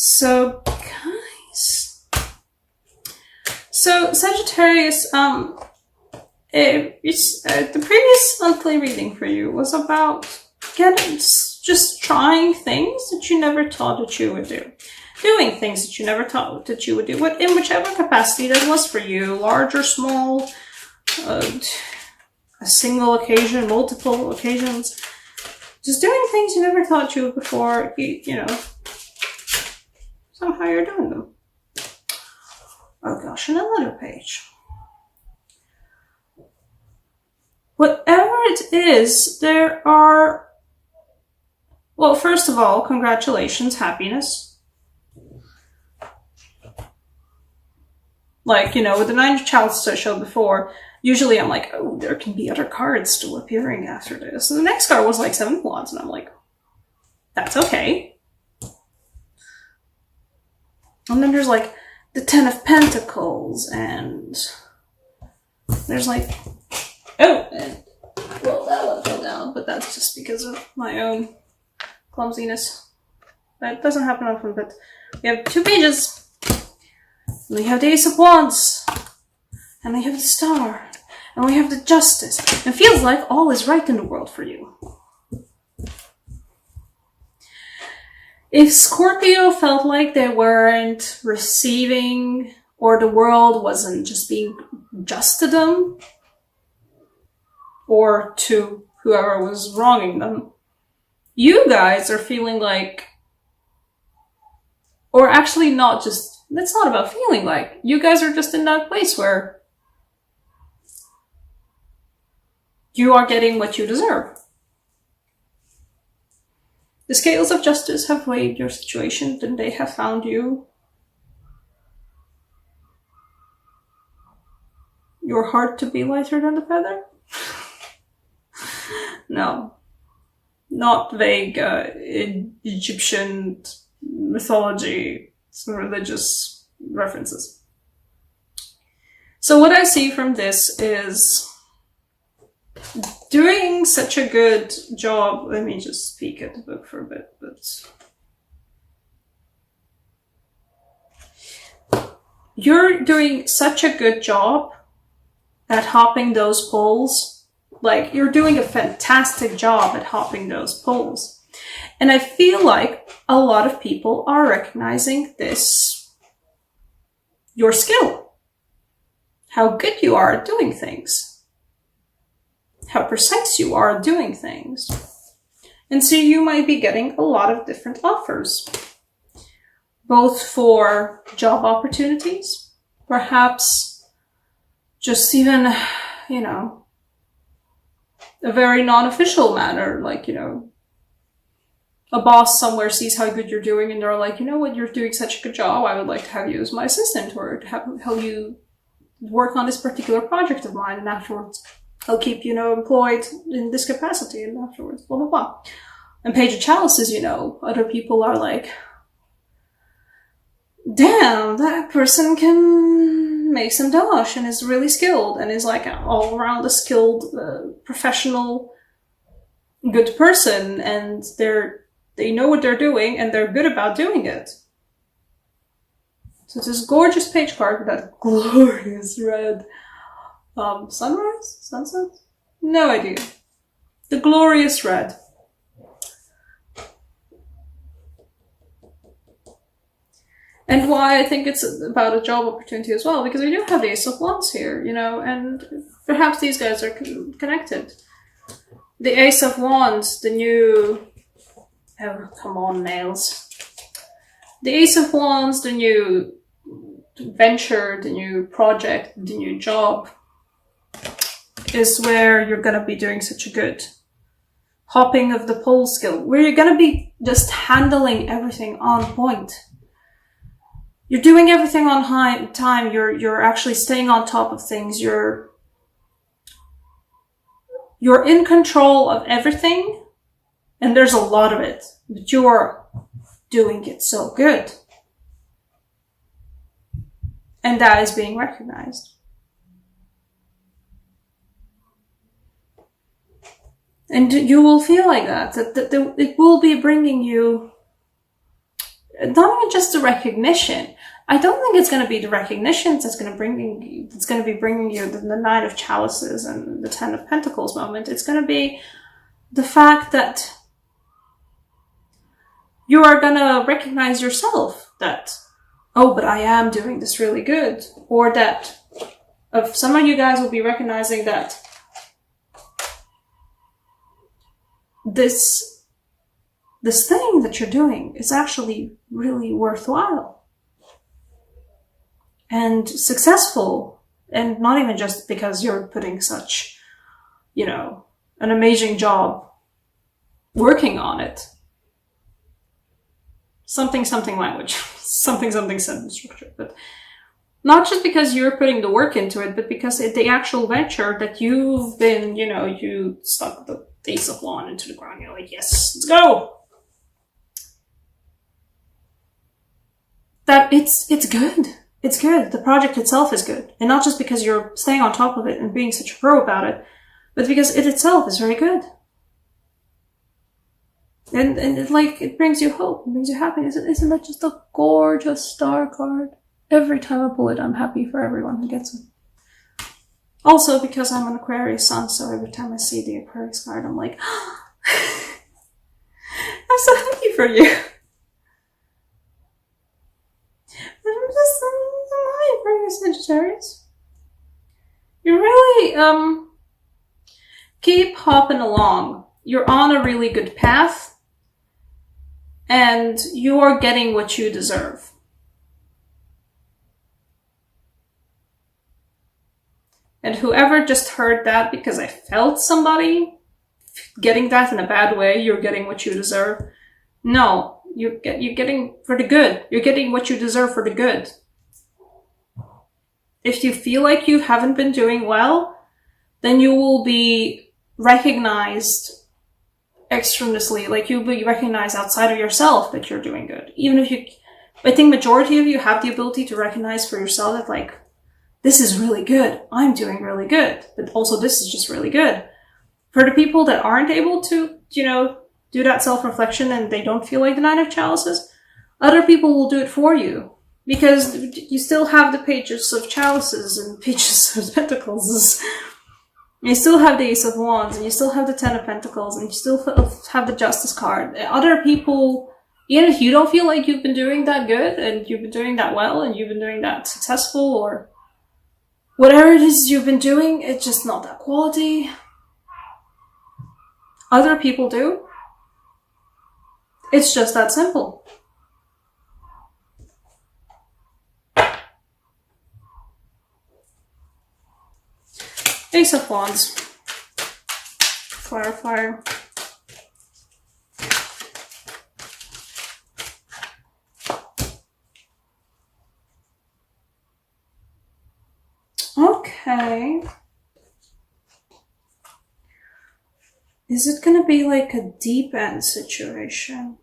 So, guys. So, Sagittarius, the previous monthly reading for you was about just trying things that you never thought that you would do. Doing things that you never thought that you would do, in whichever capacity that was for you, large or small, a single occasion, multiple occasions. Just doing things you never thought you would before, you know, somehow you're doing them. Oh gosh, and another page. Whatever it is, there are, well, first of all, congratulations, happiness. Like, you know, with the Nine of Chalices I showed before, usually I'm like, oh, there can be other cards still appearing after this. And the next card was like Seven of Wands, and I'm like, that's okay. And then there's like the Ten of Pentacles, and there's like, oh, and, well, that one fell down, but that's just because of my own clumsiness. That doesn't happen often, but we have 2 pages. And we have the Ace of Wands, and we have the Star, and we have the Justice. It feels like all is right in the world for you. If Scorpio felt like they weren't receiving, or the world wasn't just being just to them, or to whoever was wronging them, you guys are feeling like, or actually not just, it's not about feeling like, you guys are just in that place where you are getting what you deserve. The scales of justice have weighed your situation, and they have found you. Your heart to be lighter than the feather? No. Not vague Egyptian mythology, some religious references. So what I see from this is doing such a good job. Let me just peek at the book for a bit, but you're doing such a good job at hopping those poles. Like, you're doing a fantastic job at hopping those poles. And I feel like a lot of people are recognizing this, your skill, how good you are at doing things, how precise you are at doing things. And so you might be getting a lot of different offers, both for job opportunities, perhaps just even, you know, a very non-official manner, like, you know, a boss somewhere sees how good you're doing and they're like, you know what, you're doing such a good job, I would like to have you as my assistant, or to help you work on this particular project of mine, and afterwards I'll keep, you know, employed in this capacity, and afterwards, blah, blah, blah. And Page of Chalices, you know, other people are like, damn, that person can make some dosh and is really skilled and is like all around a skilled, professional, good person, and they know what they're doing, and they're good about doing it. So it's this gorgeous page card with that glorious red sunrise? Sunset? No idea. The glorious red. And why I think it's about a job opportunity as well, because we do have the Ace of Wands here, you know, and perhaps these guys are connected. The Ace of Wands, the new... Oh, come on, nails. The Ace of Wands, the new venture, the new project, the new job, is where you're going to be doing such a good hopping of the pole skill, where you're going to be just handling everything on point. You're doing everything on time. You're actually staying on top of things. You're in control of everything. And there's a lot of it, but you're doing it so good. And that is being recognized. And you will feel like that it will be bringing you not even just the recognition. I don't think it's going to be the recognition that's going to be bringing you the Nine of Chalices and the Ten of Pentacles moment. It's going to be the fact that you are going to recognize yourself that, oh, but I am doing this really good. Or that some of you guys will be recognizing that this thing that you're doing is actually really worthwhile and successful, and not even just because you're putting such, an amazing job working on it. Something language, something sentence structure, but not just because you're putting the work into it, but because the actual venture that you've been, you stuck the Ace of Wands into the ground. You're like, yes, let's go. That it's good. It's good. The project itself is good. And not just because you're staying on top of it and being such a pro about it, but because it itself is very good. And it brings you hope, it brings you happiness. Isn't that just a gorgeous star card? Every time I pull it, I'm happy for everyone who gets it. Also, because I'm an Aquarius sun, so every time I see the Aquarius card, I'm like, I'm so happy for you. I'm Aquarius Sagittarius. You really, keep hopping along. You're on a really good path, and you are getting what you deserve. And whoever just heard that because I felt somebody getting that in a bad way, you're getting what you deserve. No, you're getting for the good. You're getting what you deserve for the good. If you feel like you haven't been doing well, then you will be recognized externally, like you'll be recognized outside of yourself that you're doing good. Even if I think majority of you have the ability to recognize for yourself that like, this is really good. I'm doing really good. But also this is just really good. For the people that aren't able to, do that self-reflection and they don't feel like the Nine of Chalices, other people will do it for you. Because you still have the pages of chalices and pages of pentacles. You still have the Ace of Wands, and you still have the Ten of Pentacles, and you still have the Justice card. Other people, even if you don't feel like you've been doing that good, and you've been doing that well, and you've been doing that successful, or whatever it is you've been doing, it's just not that quality. Other people do. It's just that simple. Ace of Wands. Fire. Okay. Is it gonna be like a deep end situation?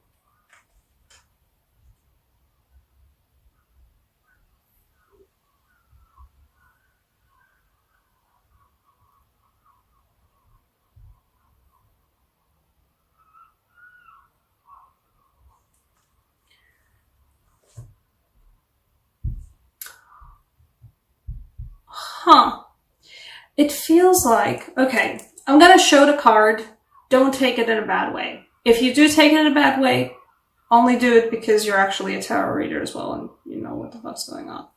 It feels like, okay, I'm gonna show the card. Don't take it in a bad way. If you do take it in a bad way, only do it because you're actually a tarot reader as well and you know what the fuck's going on.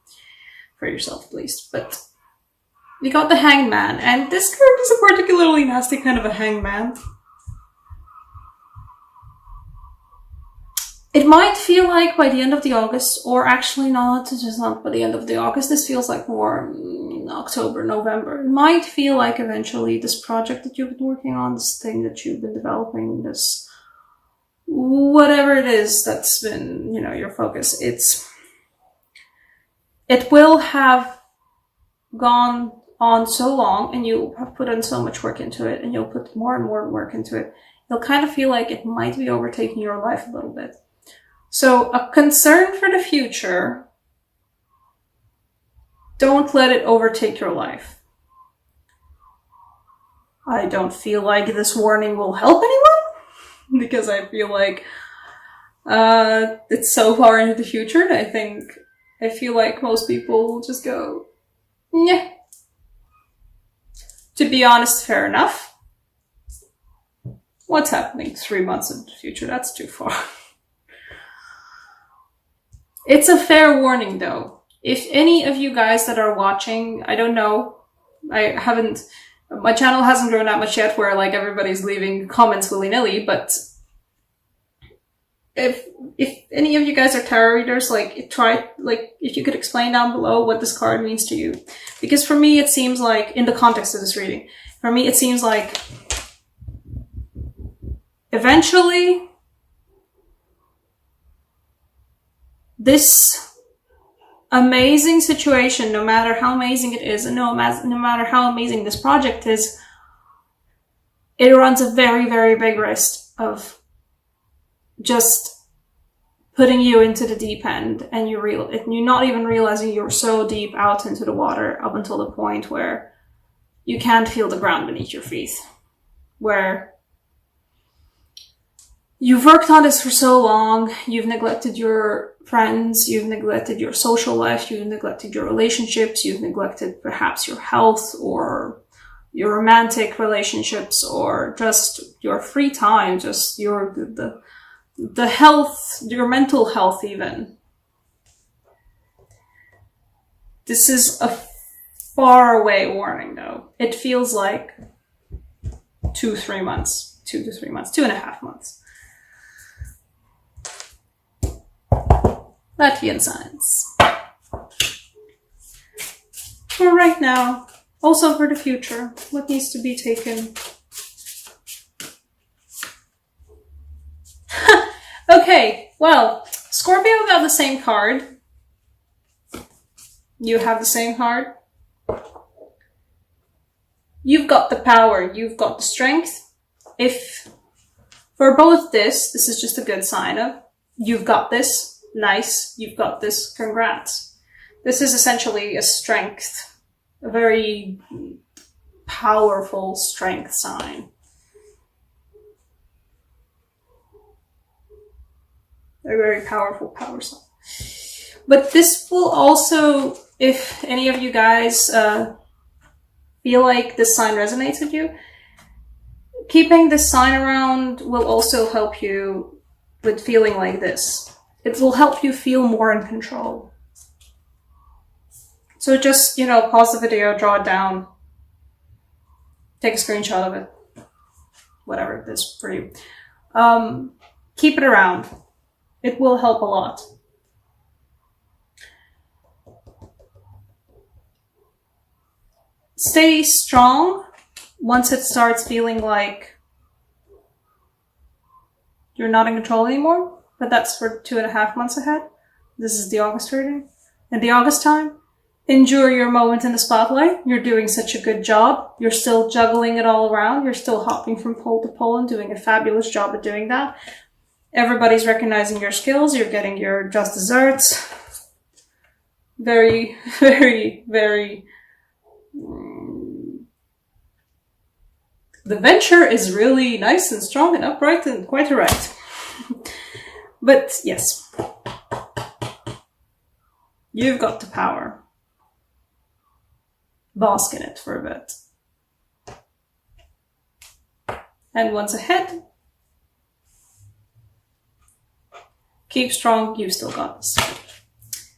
For yourself, at least. But we got the Hangman, and this card is a particularly nasty kind of a hangman. It might feel like by the end of the August, or actually not, just not by the end of the August, this feels like more October, November. It might feel like eventually this project that you've been working on, this thing that you've been developing, this whatever it is that's been, your focus, it will have gone on so long and you have put in so much work into it and you'll put more and more work into it. You'll kind of feel like it might be overtaking your life a little bit. So a concern for the future, don't let it overtake your life. I don't feel like this warning will help anyone because I feel like It's so far into the future that I feel like most people will just go, yeah. To be honest, fair enough. What's happening 3 months in the future? That's too far. It's a fair warning though. If any of you guys that are watching, I don't know, my channel hasn't grown that much yet where like everybody's leaving comments willy-nilly, but if any of you guys are tarot readers, like if you could explain down below what this card means to you. Because for me, it seems like, in the context of this reading, for me, it seems like eventually this amazing situation, no matter how amazing it is, and no matter how amazing this project is, it runs a very, very big risk of just putting you into the deep end, and you're not even realizing you're so deep out into the water up until the point where you can't feel the ground beneath your feet. Where you've worked on this for so long, you've neglected your friends, you've neglected your social life, you've neglected your relationships, you've neglected perhaps your health or your romantic relationships or just your free time, just the health, your mental health even. This is a far away warning though. It feels like 2 to 3 months, 2.5 months. Latvian signs. For right now, also for the future, what needs to be taken. Okay, well, Scorpio got the same card. You have the same card. You've got the power, you've got the strength. If for both this is just a good sign of, you've got this, nice, you've got this, congrats. This is essentially a strength, a very powerful strength sign. A very powerful power sign. But this will also, if any of you guys feel like this sign resonates with you, keeping this sign around will also help you with feeling like this. It will help you feel more in control. So just, pause the video, draw it down, take a screenshot of it, whatever it is for you. Keep it around. It will help a lot. Stay strong once it starts feeling like you're not in control anymore, but that's for 2.5 months ahead. This is the August reading. In the August time, endure your moment in the spotlight. You're doing such a good job. You're still juggling it all around. You're still hopping from pole to pole and doing a fabulous job at doing that. Everybody's recognizing your skills. You're getting your just desserts. Very, very, very... The venture is really nice and strong and upright and quite erect. But yes, you've got the power. Bask in it for a bit. And once ahead, keep strong, you've still got this.